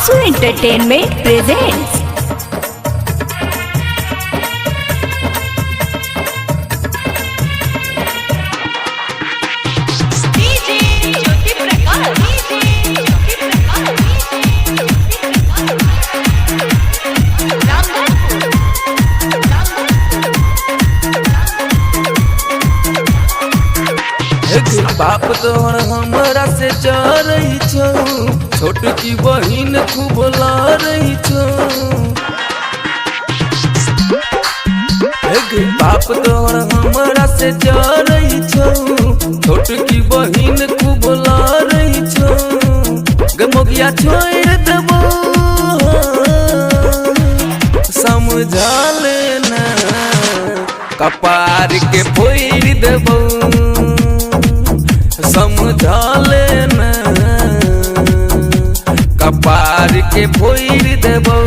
आंसू entertainment presents. बाप तोहर हमरा से चरई छो, छोट की बहिन खूब लड़ई छो। बाप तोहर हमरा से चरई छो, छोट की बहिन खूब लड़ई छो। गमोगिया छोड़ देबो समझा लेना, कपार के फोड़ देबो समझा लेना, कपार के फोड़ देबो।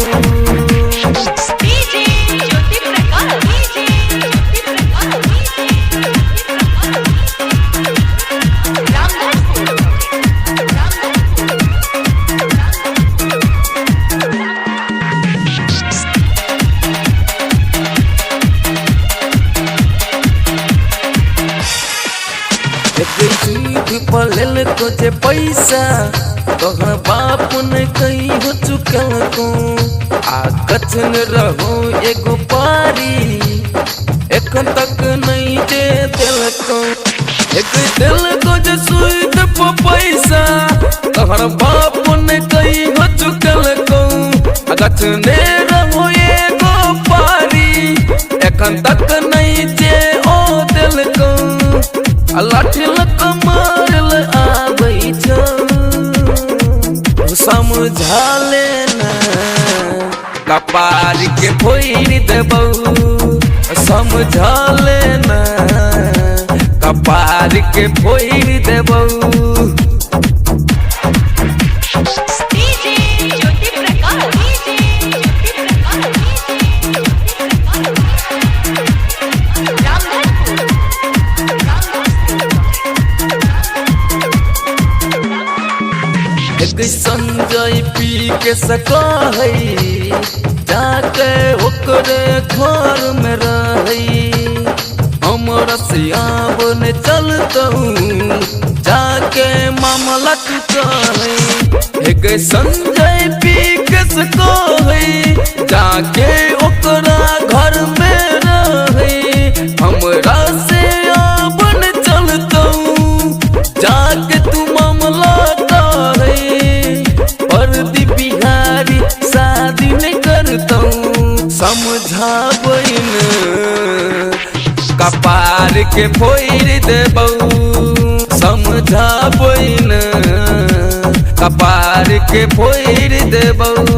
पलल को जे पैसा तोहर बाप ने कहीं हो चुकल को, आ कथन रहो एगो पारी एखन तक नहीं दे दिल को। एक दिल को जे सुई दे पैसा तोहर बाप ने कहीं हो चुकल को, आ कथन रहो एगो पारी एखन तक नहीं दे ओ दिल को। लाठी लक मारल आबै छो, समझा लेना, कपार के फोड़ देबो समझा लेना, कपार के फोड़ देबो। संजय पी के सका है, जाके ओकरे घर में रही, हमरा सियाब ने चलतहूँ जाके मामला चुकाई। एक संजय पी के सका है, जाके ओकरा घर में रही, हमरा से आब ने चलतहूँ जाके तू मामला बिहारी शादी नहीं करता हूँ, समझाबै न, कपार के फोड़ देबो समझाबै न, कपार के फोड़ देबो।